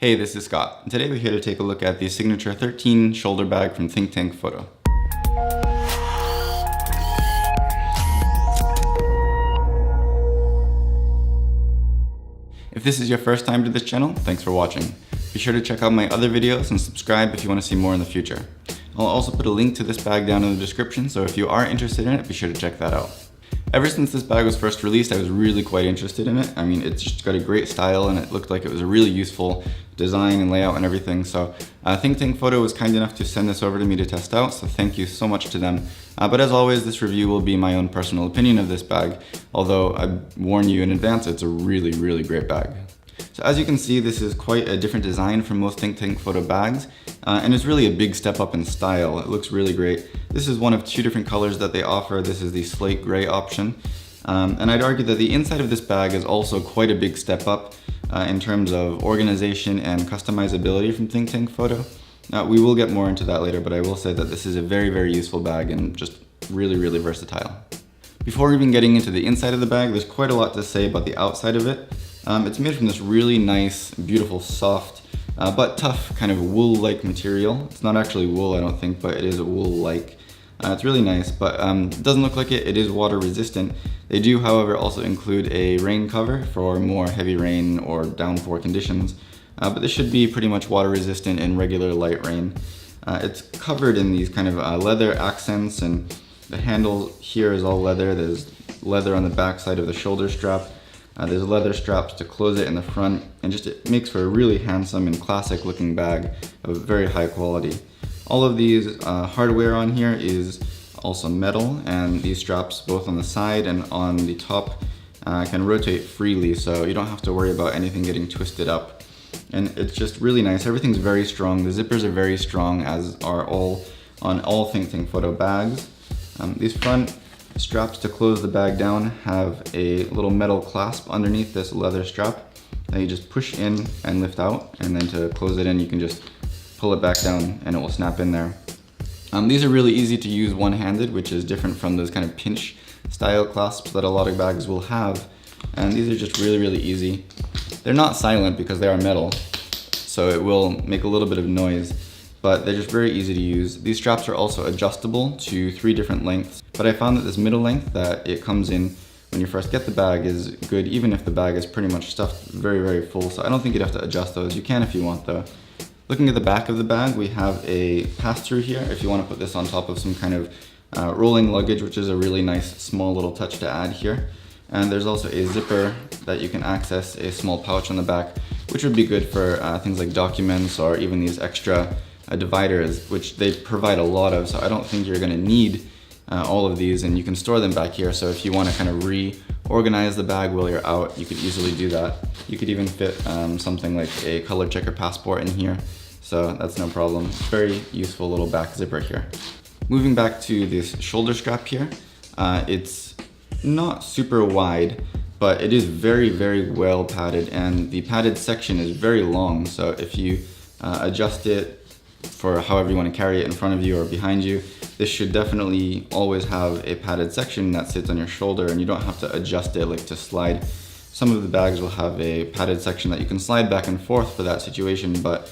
Hey, this is Scott, and today we're here to take a look at the Signature 13 shoulder bag from ThinkTank. If this is your first time to this channel, thanks for watching. Be sure to check out my other videos and subscribe if you want to see more in the future. I'll also put a link to this bag down in the description, so if you are interested in it, be sure to check that out. Ever since this bag was first released, I was really quite interested in it. I mean, it's just got a great style and it looked like it was a really useful design and layout and everything. So ThinkTank was kind enough to send this over to me to test out, so thank you so much to them. But as always, this review will be my own personal opinion of this bag, although I warn you in advance, it's a really, really great bag. So as you can see, this is quite a different design from most ThinkTank bags, and it's really a big step up in style. It looks really great. This is one of two different colors that they offer. This is the slate gray option, and I'd argue that the inside of this bag is also quite a big step up in terms of organization and customizability from ThinkTank. We will get more into that later, but I will say that this is a very, very useful bag and just really, really versatile. Before even getting into the inside of the bag, there's quite a lot to say about the outside of it. It's made from this really nice, beautiful, soft, but tough kind of wool-like material. It's not actually wool, I don't think, but it is a wool-like. It's really nice, but it doesn't look like it. It is water resistant. They do, however, also include a rain cover for more heavy rain or downpour conditions. But this should be pretty much water resistant in regular light rain. It's covered in these kind of leather accents, and the handle here is all leather. There's leather on the back side of the shoulder strap. There's leather straps to close it in the front, and just it makes for a really handsome and classic looking bag of very high quality. All of these hardware on here is also metal, and these straps both on the side and on the top can rotate freely, so you don't have to worry about anything getting twisted up. And it's just really nice. Everything's very strong. The zippers are very strong, as are all ThinkTank bags. These front straps to close the bag down have a little metal clasp underneath this leather strap that you just push in and lift out, and then to close it in you can just pull it back down and it will snap in there. These are really easy to use one-handed, which is different from those kind of pinch style clasps that a lot of bags will have, and these are just really, really easy. They're not silent because they are metal, so it will make a little bit of noise, but they're just very easy to use. These straps are also adjustable to 3 different lengths, but I found that this middle length that it comes in when you first get the bag is good, even if the bag is pretty much stuffed very, very full, so I don't think you'd have to adjust those. You can if you want though. Looking at the back of the bag, we have a pass-through here if you want to put this on top of some kind of rolling luggage, which is a really nice small little touch to add here. And there's also a zipper that you can access, a small pouch on the back, which would be good for things like documents or even these extra dividers, which they provide a lot of, so I don't think you're going to need all of these, and you can store them back here, so if you want to kind of reorganize the bag while you're out, you could easily do that. You could even fit something like a color checker passport in here, so that's no problem. Very useful little back zipper here. Moving back to this shoulder strap here, it's not super wide, but it is very, very well padded, and the padded section is very long, so if you adjust it for however you want to carry it in front of you or behind you, this should definitely always have a padded section that sits on your shoulder, and you don't have to adjust it like to slide. Some of the bags will have a padded section that you can slide back and forth for that situation, but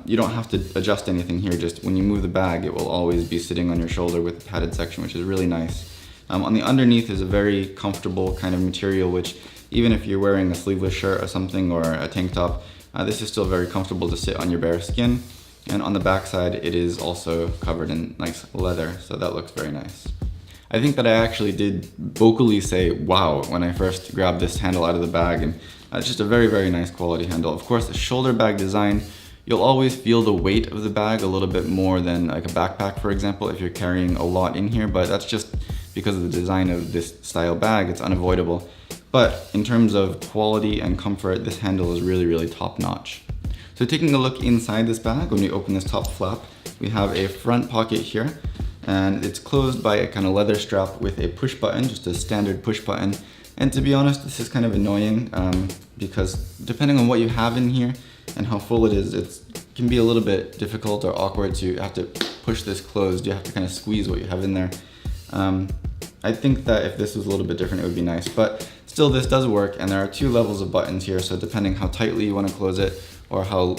you don't have to adjust anything here. Just when you move the bag, it will always be sitting on your shoulder with the padded section, which is really nice. On the underneath is a very comfortable kind of material, which even if you're wearing a sleeveless shirt or something, or a tank top, this is still very comfortable to sit on your bare skin. And on the back side, it is also covered in nice leather, so that looks very nice. I think that I actually did vocally say wow when I first grabbed this handle out of the bag, and it's just a very, very nice quality handle. Of course, the shoulder bag design, you'll always feel the weight of the bag a little bit more than like a backpack, for example, if you're carrying a lot in here, but that's just because of the design of this style bag. It's unavoidable. But in terms of quality and comfort, this handle is really, really top notch. So taking a look inside this bag, when we open this top flap, we have a front pocket here, and it's closed by a kind of leather strap with a push button, just a standard push button. And to be honest, this is kind of annoying because depending on what you have in here and how full it is, it can be a little bit difficult or awkward to have to push this closed. You have to kind of squeeze what you have in there. I think that if this was a little bit different, it would be nice, but still this does work, and there are 2 levels of buttons here, so depending how tightly you want to close it, or how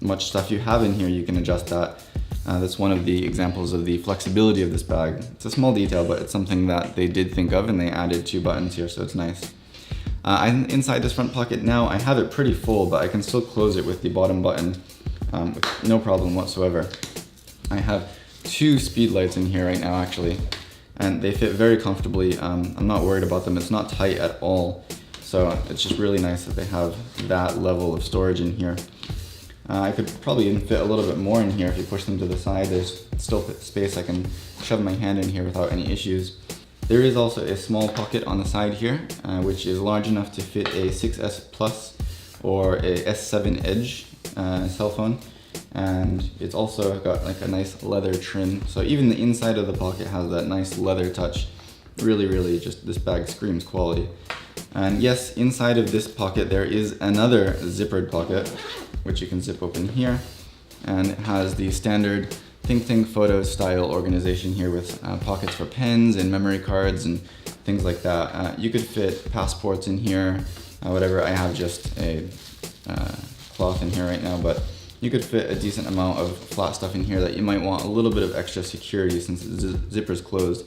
much stuff you have in here, you can adjust that. That's one of the examples of the flexibility of this bag. It's a small detail, but it's something that they did think of, and they added 2 buttons here, so it's nice. Inside this front pocket now, I have it pretty full, but I can still close it with the bottom button with no problem whatsoever. I have 2 speed lights in here right now actually, and they fit very comfortably. I'm not worried about them. It's not tight at all, so it's just really nice that they have that level of storage in here. I could probably even fit a little bit more in here if you push them to the side. There's still space. I can shove my hand in here without any issues. There is also a small pocket on the side here, which is large enough to fit a 6S Plus or a S7 Edge cell phone. And it's also got like a nice leather trim. So even the inside of the pocket has that nice leather touch. Really just, this bag screams quality. And yes, inside of this pocket there is another zippered pocket, which you can zip open here. And it has the standard ThinkTank style organization here with pockets for pens and memory cards and things like that. You could fit passports in here, whatever. I have just a cloth in here right now, but you could fit a decent amount of flat stuff in here that you might want a little bit of extra security since the zipper's closed.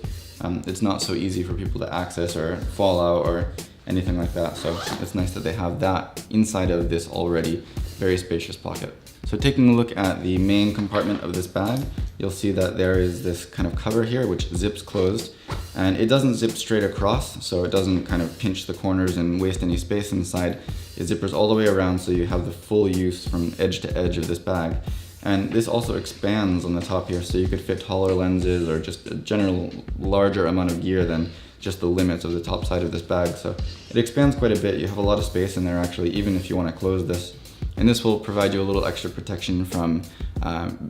It's not so easy for people to access or fall out or anything like that. So it's nice that they have that inside of this already very spacious pocket. So taking a look at the main compartment of this bag, you'll see that there is this kind of cover here which zips closed, and it doesn't zip straight across, so it doesn't kind of pinch the corners and waste any space inside. It zippers all the way around, so you have the full use from edge to edge of this bag. And this also expands on the top here, so you could fit taller lenses or just a general larger amount of gear than just the limits of the top side of this bag. So it expands quite a bit. You have a lot of space in there actually, even if you want to close this. And this will provide you a little extra protection from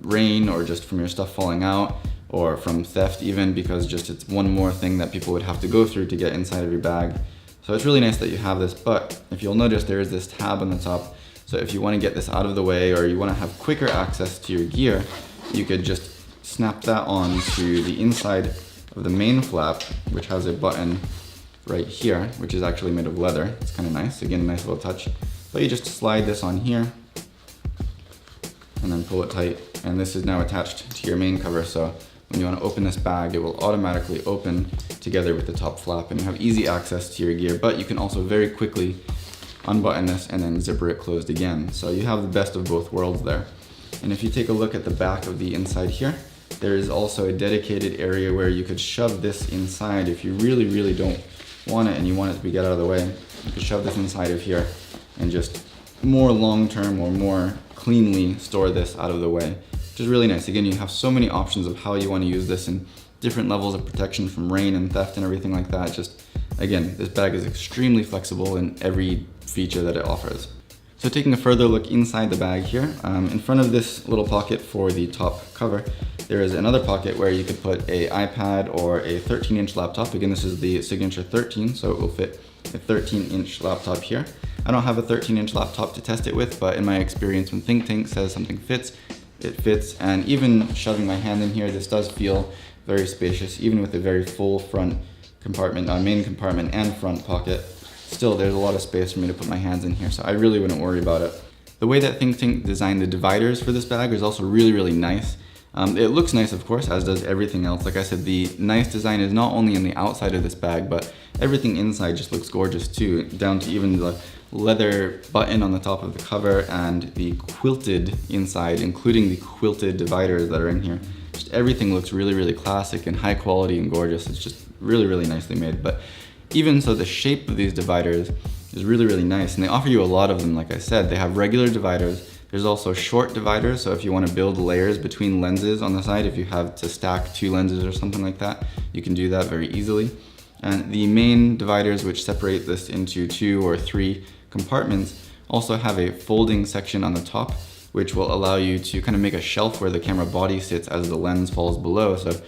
rain or just from your stuff falling out or from theft even, because just it's one more thing that people would have to go through to get inside of your bag. So it's really nice that you have this, but if you'll notice there is this tab on the top. So if you want to get this out of the way or you want to have quicker access to your gear, you could just snap that on to the inside of the main flap, which has a button right here, which is actually made of leather. It's kind of nice. Again, a nice little touch. But you just slide this on here and then pull it tight. And this is now attached to your main cover. So when you want to open this bag, it will automatically open together with the top flap and you have easy access to your gear. But you can also very quickly unbutton this and then zipper it closed again. So you have the best of both worlds there. And if you take a look at the back of the inside here, there is also a dedicated area where you could shove this inside if you really don't want it and you want it to get out of the way. You could shove this inside of here and just more long-term or more cleanly store this out of the way, which is really nice. Again, you have so many options of how you want to use this and different levels of protection from rain and theft and everything like that. Just, again, this bag is extremely flexible in every feature that it offers. So taking a further look inside the bag here, in front of this little pocket for the top cover, there is another pocket where you could put an iPad or a 13-inch laptop. Again, this is the Signature 13, so it will fit a 13-inch laptop here. I don't have a 13-inch laptop to test it with, but in my experience, when ThinkTank says something fits, it fits. And even shoving my hand in here, this does feel very spacious, even with a very full front compartment, main compartment and front pocket. Still, there's a lot of space for me to put my hands in here, so I really wouldn't worry about it. The way that ThinkTank designed the dividers for this bag is also really nice. It looks nice, of course, as does everything else. Like I said, the nice design is not only in the outside of this bag, but everything inside just looks gorgeous too, down to even the leather button on the top of the cover and the quilted inside, including the quilted dividers that are in here. Just everything looks really classic and high quality and gorgeous. It's just really nicely made. But even so, the shape of these dividers is really nice, and they offer you a lot of them. Like I said, they have regular dividers. There's also short dividers, so if you want to build layers between lenses on the side, if you have to stack 2 lenses or something like that, you can do that very easily. And the main dividers, which separate this into 2 or 3 compartments, also have a folding section on the top, which will allow you to kind of make a shelf where the camera body sits as the lens falls below. So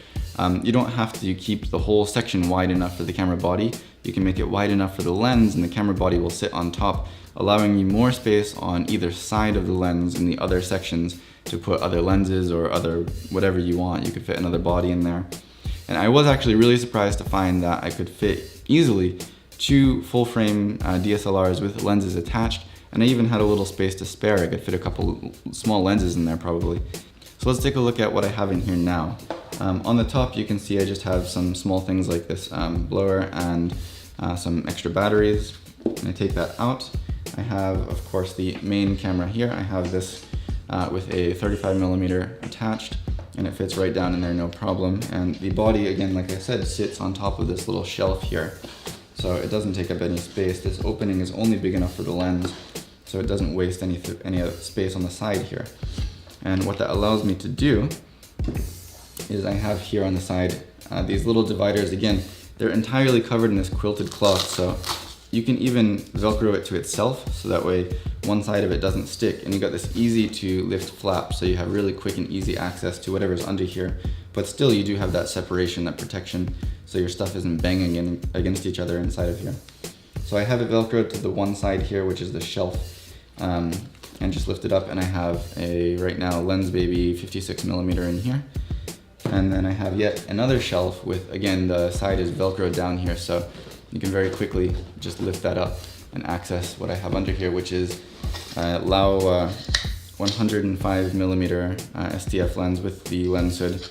you don't have to keep the whole section wide enough for the camera body. You can make it wide enough for the lens and the camera body will sit on top, allowing you more space on either side of the lens in the other sections to put other lenses or other whatever you want. You could fit another body in there. And I was actually really surprised to find that I could fit easily 2 full frame DSLRs with lenses attached And I even had a little space to spare. I could fit a couple small lenses in there probably. So let's take a look at what I have in here now. On the top you can see I just have some small things like this blower and some extra batteries. And I take that out. I have, of course, the main camera here. I have this with a 35mm attached, and it fits right down in there, no problem. And the body, again, like I said, sits on top of this little shelf here. So it doesn't take up any space. This opening is only big enough for the lens, so it doesn't waste any space on the side here. And what that allows me to do is I have here on the side these little dividers. Again, they're entirely covered in this quilted cloth, so you can even Velcro it to itself, so that way one side of it doesn't stick, and you got this easy to lift flap, so you have really quick and easy access to whatever's under here, but still you do have that separation, that protection, so your stuff isn't banging against each other inside of here. So I have it Velcroed to the one side here, which is the shelf, and just lift it up, and I have a, right now, Lens Baby 56mm in here. And then I have yet another shelf with, again, the side is Velcroed down here, so you can very quickly just lift that up and access what I have under here, which is Lao 105mm STF lens with the lens hood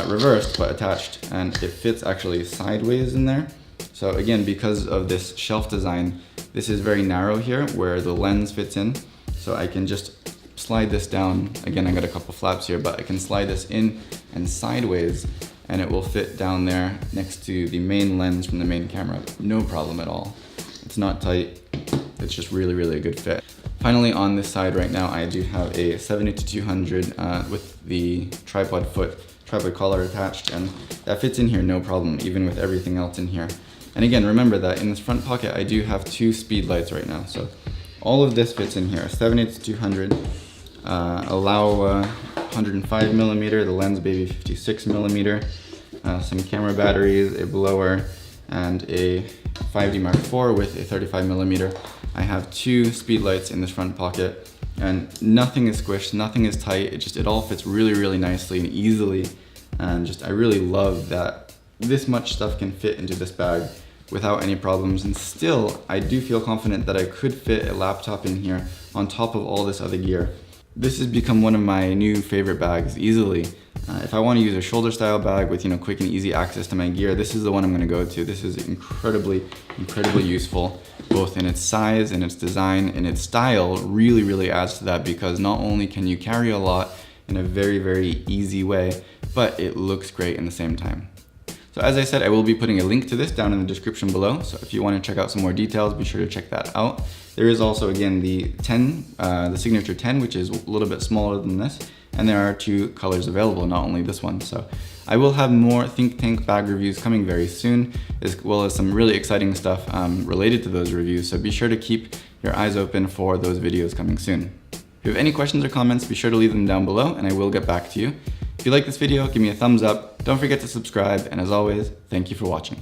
reversed but attached, and it fits actually sideways in there. So again, because of this shelf design, this is very narrow here where the lens fits in, so I can just slide this down. Again, I got a couple flaps here, but I can slide this in and sideways, and it will fit down there next to the main lens from the main camera. No problem at all. It's not tight, it's just really a good fit. Finally, on this side right now, I do have a 70-200 with the tripod collar attached, and that fits in here no problem, even with everything else in here. And again, remember that in this front pocket, I do have 2 speed lights right now, so all of this fits in here. 70-200, allow 105mm, the Lens Baby 56mm, some camera batteries, a blower, and a 5D Mark IV with a 35mm. I have 2 speed lights in this front pocket, and nothing is squished, nothing is tight. It all fits really nicely and easily, and I really love that this much stuff can fit into this bag without any problems. And still, I do feel confident that I could fit a laptop in here on top of all this other gear. This has become one of my new favorite bags easily. If I want to use a shoulder style bag with quick and easy access to my gear, this is the one I'm going to go to. This is incredibly useful, both in its size, in its design, in its style. Really adds to that, because not only can you carry a lot in a very easy way, but it looks great in the same time. So as I said, I will be putting a link to this down in the description below, so if you want to check out some more details, be sure to check that out. There is also, again, the 10, the Signature 10, which is a little bit smaller than this, and there are 2 colors available, not only this one. So I will have more ThinkTank bag reviews coming very soon, as well as some really exciting stuff related to those reviews, so be sure to keep your eyes open for those videos coming soon. If you have any questions or comments, be sure to leave them down below, and I will get back to you. If you like this video, give me a thumbs up, don't forget to subscribe, and as always, thank you for watching.